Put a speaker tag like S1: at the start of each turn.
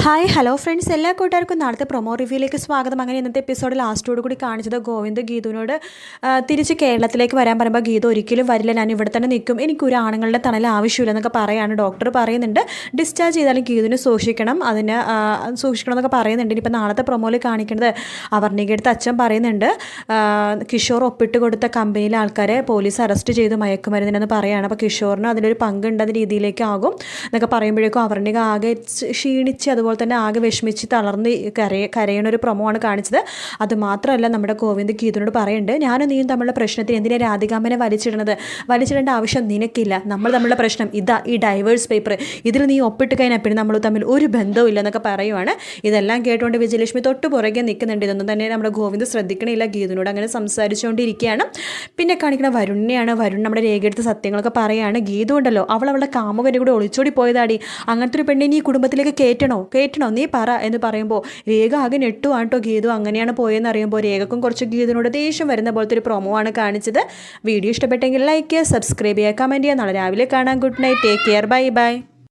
S1: Hi hello friends, എല്ലാ കൂട്ടുകാർക്കും നാളത്തെ പ്രൊമോ റിവ്യൂയിലേക്ക് സ്വാഗതം. അങ്ങനെ ഇന്നത്തെ എപ്പിസോഡിൽ ലാസ്റ്റോട് കൂടി കാണിച്ചത് ഗോവിന്ദ് ഗീതുവിനോട് തിരിച്ച് കേരളത്തിലേക്ക് വരാൻ പറയുമ്പോൾ ഗീതു ഒരിക്കലും വരില്ല, ഞാൻ ഇവിടെ തന്നെ നിൽക്കും, എനിക്കൊരു ആണുങ്ങളുടെ തണൽ ആവശ്യമില്ല എന്നൊക്കെ പറയാണ്. ഡോക്ടർ പറയുന്നുണ്ട് ഡിസ്ചാർജ് ചെയ്താലും ഗീതുവിനെ സൂക്ഷിക്കണം, സൂക്ഷിക്കണം എന്നൊക്കെ പറയുന്നുണ്ട്. ഇനിയിപ്പോൾ നാളത്തെ പ്രൊമോയിൽ കാണിക്കുന്നത് അവർണികയുടെ അച്ഛൻ പറയുന്നുണ്ട് കിഷോർ ഒപ്പിട്ട് കൊടുത്ത കമ്പനിയിലെ ആൾക്കാരെ പോലീസ് അറസ്റ്റ് ചെയ്ത് മയക്കുമരുന്നിനെന്ന് പറയുകയാണ്. അപ്പോൾ കിഷോറിന് അതിലൊരു പങ്കുണ്ടെന്ന രീതിയിലേക്കാകും എന്നൊക്കെ പറയുമ്പോഴേക്കും അവർണിക ആകെ ക്ഷീണിച്ച് അതുപോലെ തന്നെ ആകെ വിഷമിച്ച് തളർന്ന് കരയണൊരു പ്രൊമോ ആണ് കാണിച്ചത്. അതുമാത്രമല്ല നമ്മുടെ ഗോവിന്ദ് ഗീതുവിനോട് പറയുന്നുണ്ട്, ഞാനും നീയും തമ്മിലുള്ള പ്രശ്നത്തിന് എന്തിനാ രാധികാമ്മനെ വലിച്ചിടേണ്ട ആവശ്യം നിനക്കില്ല, നമ്മൾ തമ്മിലുള്ള പ്രശ്നം ഇതാ ഈ ഡൈവേഴ്സ് പേപ്പർ, ഇതിൽ നീ ഒപ്പിട്ട് കഴിഞ്ഞാൽ പിന്നെ നമ്മൾ തമ്മിൽ ഒരു ബന്ധവും ഇല്ലെന്നൊക്കെ പറയുവാണ്. ഇതെല്ലാം കേട്ടുകൊണ്ട് വിജയലക്ഷ്മി തൊട്ട് പുറകെ നിൽക്കുന്നുണ്ട്. ഇതൊന്നും തന്നെ നമ്മുടെ ഗോവിന്ദ് ശ്രദ്ധിക്കണില്ല, ഗീതുവിനോട് അങ്ങനെ സംസാരിച്ചുകൊണ്ടിരിക്കുകയാണ്. പിന്നെ കാണിക്കുന്ന വരുണിനെയാണ്. വരുൺ നമ്മുടെ രേഖയെടുത്ത് സത്യങ്ങളൊക്കെ പറയുകയാണ്. ഗീതു ഉണ്ടല്ലോ, അവളുടെ കാമുകൻ്റെ കൂടെ ഒളിച്ചോടി പോയതാടി, അങ്ങനത്തെ ഒരു പെണ്ണിനെ ഈ കുടുംബത്തിലേക്ക് കേറ്റണോ നീ പറ എന്ന് പറയുമ്പോൾ രേഖ ആകെ നെട്ടുവാട്ടോ. ഗീതു അങ്ങനെയാണ് പോയെന്ന് അറിയുമ്പോൾ രേഖക്കും കുറച്ച് ഗീതുവിനോട് ദേഷ്യം വരുന്ന പോലത്തെ ഒരു പ്രൊമോ ആണ് കാണിച്ചത്. വീഡിയോ ഇഷ്ടപ്പെട്ടെങ്കിൽ ലൈക്ക് ചെയ്യുക, സബ്സ്ക്രൈബ് ചെയ്യുക, കമൻറ്റ് ചെയ്യുക. നാളെ രാവിലെ കാണാം. Good night, take care, bye bye.